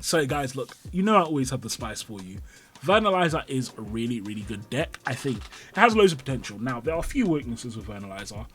So guys, look, you know I always have the spice for you. Vernalizer is a really, really good deck. I think it has loads of potential. Now, there are a few weaknesses with Vernalizer,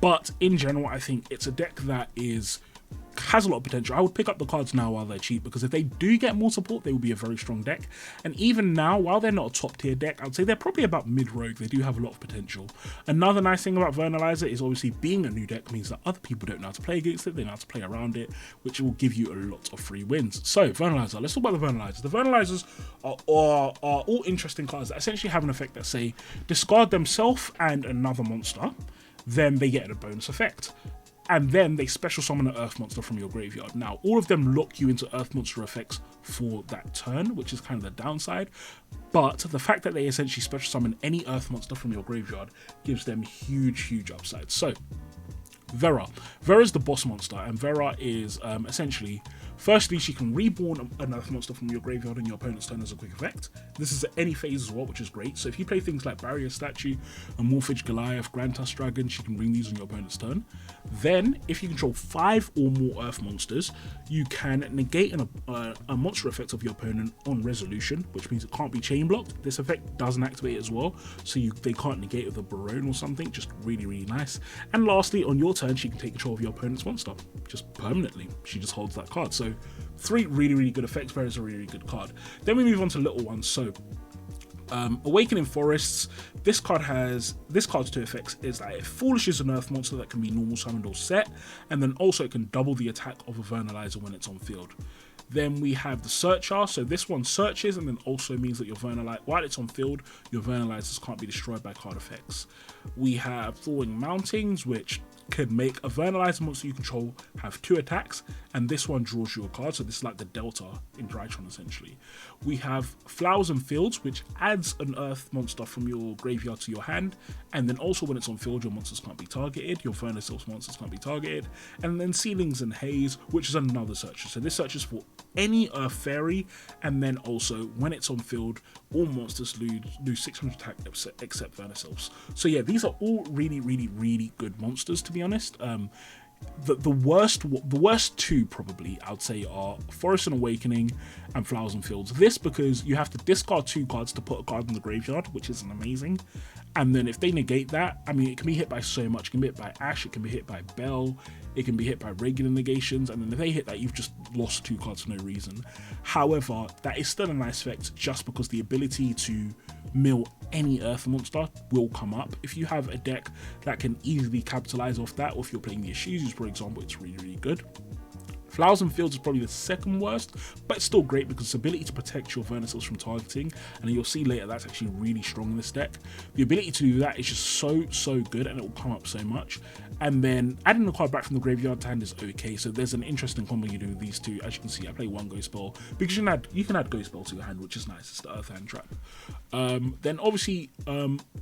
but in general, I think it's a deck that has a lot of potential. I would pick up the cards now while they're cheap, because if they do get more support, they will be a very strong deck. And even now, while they're not a top tier deck, I'd say they're probably about mid-rogue. They do have a lot of potential. Another nice thing about Vernalizer is obviously being a new deck means that other people don't know how to play against it, they know how to play around it, which will give you a lot of free wins. So Vernalizer, let's talk about the Vernalizers. The Vernalizers are all interesting cards that essentially have an effect that say discard themselves and another monster, then they get a bonus effect. And then they special summon an Earth monster from your graveyard. Now, all of them lock you into Earth monster effects for that turn, which is kind of the downside. But the fact that they essentially special summon any Earth monster from your graveyard gives them huge, huge upsides. So, Vera. Vera is the boss monster, and Vera is essentially, firstly, she can reborn an Earth monster from your graveyard in your opponent's turn as a quick effect. This is at any phase as well, which is great. So if you play things like Barrier Statue, Amorphage Goliath, Grand Tusk Dragon, she can bring these on your opponent's turn. Then, if you control 5 or more Earth monsters, you can negate a monster effect of your opponent on resolution, which means it can't be chain blocked. This effect doesn't activate as well, so they can't negate it with a Barone or something. Just really, really nice. And lastly, on your turn, she can take control of your opponent's monster, just permanently. She just holds that card. So 3 really, really good effects. Vera is a really, really good card. Then we move on to little ones. So Awakening Forests, this card's 2 effects is that it foolishes an Earth monster that can be normal summoned or set, and then also it can double the attack of a Vernalizer when it's on field. Then we have the Searcher, so this one searches and then also means that your while it's on field, your Vernalizers can't be destroyed by card effects. We have Thawing Mountings, which can make a Vernalizer monster you control have 2 attacks, and this one draws you a card, so this is like the Delta in Drytron essentially. We have Flowers and Fields, which adds an Earth monster from your graveyard to your hand, and then also when it's on field, your monsters can't be targeted, your VERNUSYLPH monsters can't be targeted. And then Ceilings and Haze, which is another searcher, so this searches for any Earth Fairy, and then also when it's on field, all monsters lose 600 attack except VERNUSYLPHs. So yeah, these are all really, really, really good monsters, to be honest. The worst 2 probably I would say are Forest and Awakening and Flowers and Fields. This because you have to discard 2 cards to put a card in the graveyard, which is amazing. And then if they negate that, I mean, it can be hit by so much. It can be hit by Ash, it can be hit by Bell, it can be hit by regular negations, and then if they hit that, you've just lost 2 cards for no reason. However, that is still a nice effect just because the ability to mill any Earth monster will come up. If you have a deck that can easily capitalize off that, or if you're playing the Ishizus, for example, it's really, really good. Flowers and Fields is probably the second worst, but it's still great because its ability to protect your VERNUSYLPHs from targeting, and you'll see later that's actually really strong in this deck. The ability to do that is just so good, and it will come up so much. And then adding the card back from the graveyard to hand is okay, so there's an interesting combo you do with these 2. As you can see, I play 1 Ghost Spell because you can add Ghost Spell to your hand, which is nice. It's the Earth Hand trap. Then obviously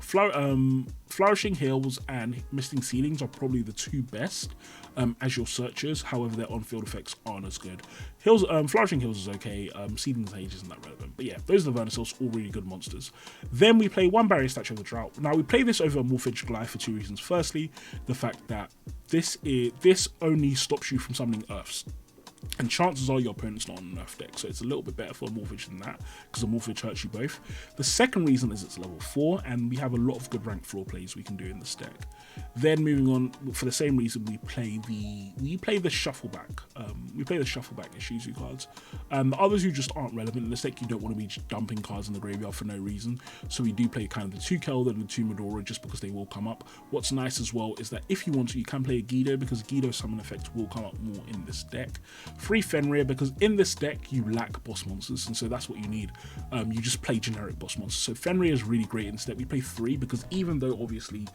Flourishing Hills and Misting Ceilings are probably the 2 best as your searchers. However, their on-field effects aren't as good. Flourishing Hills is okay. Ceilings Age isn't that relevant. But yeah, those are the VERNUSYLPHs, all really good monsters. Then we play 1 Barrier Statue of the Drought. Now we play this over Amorphage Goliath for 2 reasons. Firstly, the fact that this only stops you from summoning Earths. And chances are your opponent's not on an Earth deck, so it's a little bit better for Amorphage than that, because Amorphage hurts you both. The second reason is it's level 4, and we have a lot of good ranked floor plays we can do in this deck. Then moving on, for the same reason, we play the Shuffleback. We play the Shuffleback Ishizu cards. The others who just aren't relevant in this deck, you don't want to be dumping cards in the graveyard for no reason. So we do play kind of the 2 Keldon and the 2 Medora just because they will come up. What's nice as well is that if you want to, you can play a Guido, because Guido's summon effect will come up more in this deck. 3 Fenrir, because in this deck you lack boss monsters, and so that's what you need. You just play generic boss monsters. So Fenrir is really great in this deck. We play 3 because even though obviously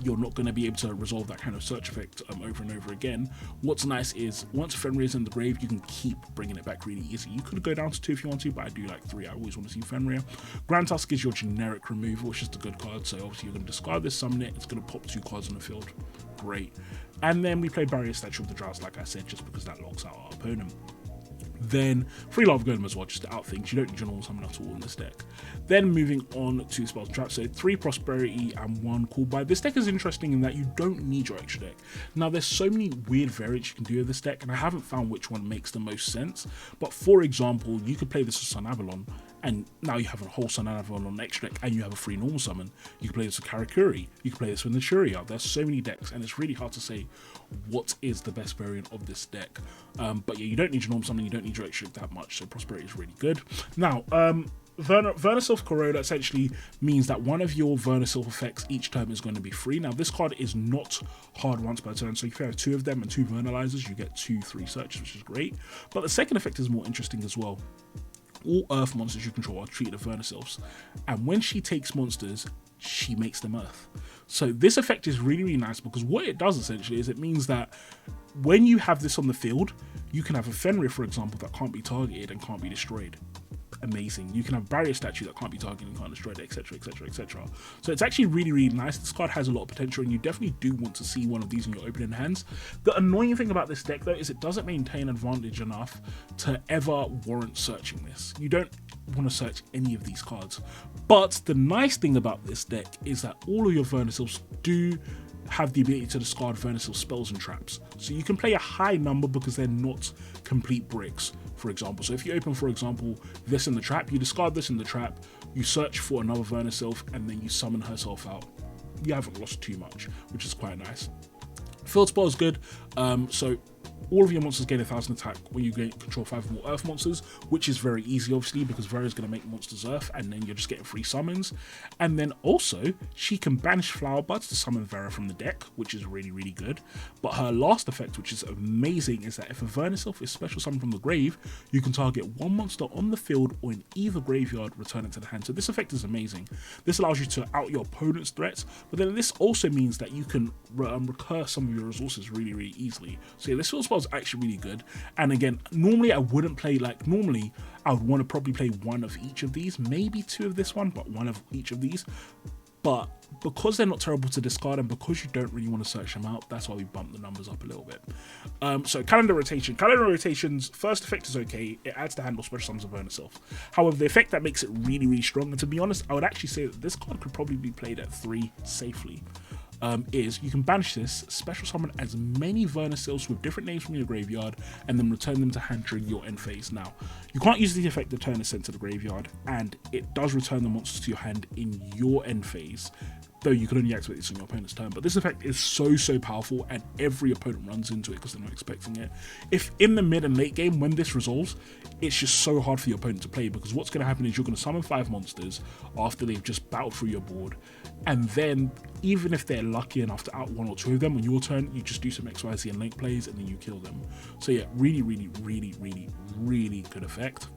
you're not going to be able to resolve that kind of search effect over and over again, what's nice is once Fenrir is in the grave, you can keep bringing it back really easy. You could go down to 2 if you want to, but I do like 3. I always want to see Fenrir. Grand Tusk is your generic removal, which is the good card, so obviously you're going to discard this, summon it, it's going to pop 2 cards on the field. Great. And then we play Barrier Statue of the Drought, like I said, just because that locks out our opponent. Then free Lava Golem as well, just to out things. You don't need your normal summon at all in this deck. Then moving on to spells and traps, so 3 prosperity and 1 cool buy. This deck is interesting in that you don't need your extra deck. Now there's so many weird variants you can do with this deck, and I haven't found which one makes the most sense. But for example, you could play this with Sun Avalon, and now you have a whole Sun Avalon on extra deck, and you have a free normal summon. You can play this with Karakuri, you can play this with Naturia. There's so many decks, and it's really hard to say what is the best variant of this deck. But yeah, you don't need your normal summon, you don't need your extra deck that much, so prosperity is really good. Now, VERNUSYLPH Corona essentially means that one of your VERNUSYLPH effects each turn is going to be free. Now this card is not hard once per turn, so if you have 2 of them and 2 Vernalizers, you get 2/3 searches, which is great. But the second effect is more interesting as well. All Earth monsters you control are treated as VERNUSYLPHs, and when she takes monsters, she makes them Earth. So this effect is really, really nice, because what it does essentially is it means that when you have this on the field, you can have a Fenrir, for example, that can't be targeted and can't be destroyed. Amazing. You can have barrier statue that can't be targeted and can't destroy it, etc, etc, etc. So it's actually really, really nice. This card has a lot of potential, and you definitely do want to see one of these in your opening hands. The annoying thing about this deck though is it doesn't maintain advantage enough to ever warrant searching this. You don't want to search any of these cards. But the nice thing about this deck is that all of your VERNUSYLPHs do have the ability to discard VERNUSYLPH spells and traps. So you can play a high number because they're not complete bricks, for example. So if you open, for example, this in the trap, you discard this in the trap, you search for another VERNUSYLPH, and then you summon herself out. You haven't lost too much, which is quite nice. Field spell is good. So all of your monsters gain 1000 attack when you control 5 or more Earth monsters, which is very easy, obviously, because Vera is going to make monsters Earth, and then you're just getting free summons. And then also, she can banish Flower Buds to summon Vera from the deck, which is really, really good. But her last effect, which is amazing, is that if a VERNUSYLPH is special summoned from the grave, you can target one monster on the field or in either graveyard, return it to the hand. So this effect is amazing. This allows you to out your opponent's threats, but then this also means that you can recur some of your resources really, really easily. So yeah, this field spell is actually really good. And again, normally I wouldn't play, like, normally I would want to probably play one of each of these, maybe 2 of this one, but one of each of these. But because they're not terrible to discard, and because you don't really want to search them out, that's why we bump the numbers up a little bit. So calendar rotation. Calendar rotation's first effect is okay. It adds to handle special summons of VERNUSYLPH. However, the effect that makes it really, really strong, and to be honest, I would actually say that this card could probably be played at 3 safely. Is you can banish this, special summon as many VERNUSYLPHs with different names from your graveyard, and then return them to hand during your end phase. Now, you can't use the effect the turn is sent to the graveyard, and it does return the monsters to your hand in your end phase, though you can only activate this on your opponent's turn. But this effect is so powerful, and every opponent runs into it because they're not expecting it. If in the mid and late game, when this resolves, it's just so hard for your opponent to play, because what's going to happen is you're going to summon 5 monsters after they've just battled through your board, and then even if they're lucky enough to out 1 or 2 of them on your turn, you just do some XYZ and link plays, and then you kill them. So yeah, really good effect.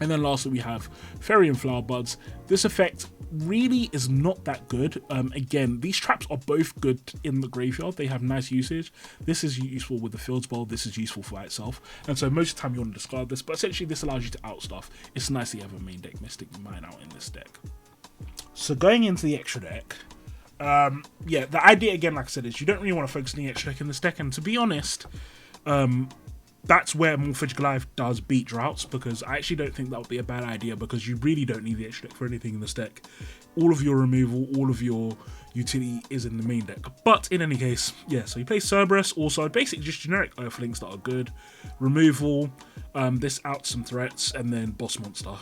And then lastly, we have Fairy and Flower Buds. This effect really is not that good. Again, these traps are both good in the graveyard. They have nice usage. This is useful with the field spell. This is useful by itself. And so most of the time you want to discard this, but essentially this allows you to out stuff. It's nice that you have a main deck Mystic Mine out in this deck. So going into the extra deck, yeah, the idea again, like I said, is you don't really want to focus on the extra deck in this deck. And to be honest, that's where Morphage Goliath does beat Droughts, because I actually don't think that would be a bad idea, because you really don't need the extra deck for anything in this deck. All of your removal, all of your utility is in the main deck. But in any case, yeah, so you play Cerberus, also basically just generic Earthlings that are good. Removal, this outs some threats, and then Boss Monster.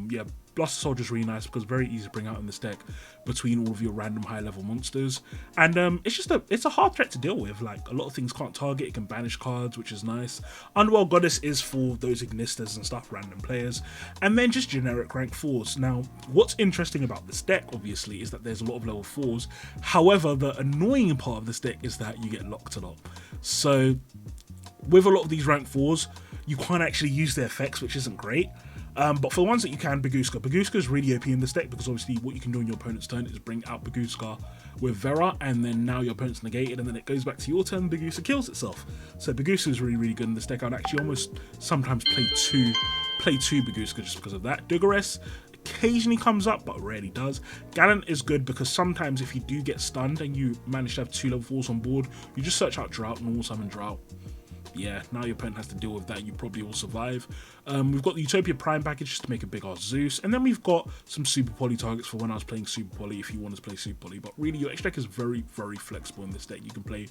Yeah, Blaster Soldier is really nice because very easy to bring out in this deck between all of your random high level monsters, and it's a hard threat to deal with. Like, a lot of things can't target, it can banish cards, which is nice. Underworld Goddess is for those Ignistas and stuff, random players, and then just generic rank 4s. Now, what's interesting about this deck, obviously, is that there's a lot of level 4s. However, the annoying part of this deck is that you get locked a lot. So with a lot of these rank 4s, you can't actually use their effects, which isn't great. But for the ones that you can, Baguska is really OP in this deck, because obviously what you can do on your opponent's turn is bring out Baguska with Vera, and then now your opponent's negated, and then it goes back to your turn, Baguska kills itself. So Baguska is really good in this deck. I'd actually almost sometimes play two Baguska just because of that. Dugares occasionally comes up, but rarely does. Gallant is good because sometimes if you do get stunned and you manage to have 2 level 4s on board, you just search out Drought, normal summon Drought. yeah, now your opponent has to deal with that. You probably will survive. We've got the Utopia Prime package just to make a big ass Zeus, and then we've got some Super Poly targets for when I was playing Super Poly if you want to play Super Poly. But really, your extra deck is very, very flexible in this deck. You can play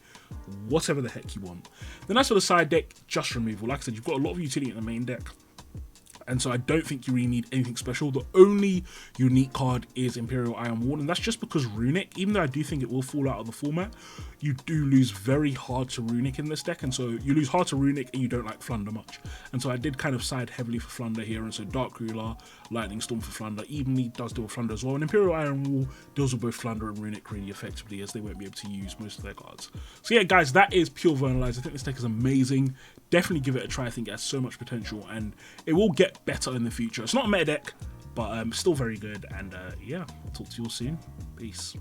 whatever the heck you want. Then as for the side deck, just removal. Like I said, you've got a lot of utility in the main deck, and so I don't think you really need anything special. The only unique card is Imperial Iron Wall, and that's just because Runic, even though I do think it will fall out of the format, you do lose very hard to Runic in this deck, and so you lose hard to Runic and you don't like Flunder much. And so I did kind of side heavily for Flunder here, and so Dark Ruler, Lightning Storm for Flunder evenly does deal with Flunder as well, and Imperial Iron Wall deals with both Flunder and Runic really effectively, as they won't be able to use most of their cards. So yeah, guys, that is pure Vernalize. I think this deck is amazing. Definitely give it a try. I think it has so much potential, and it will get better in the future. It's not a meta deck, but still very good. And yeah, I'll talk to you all soon. Peace.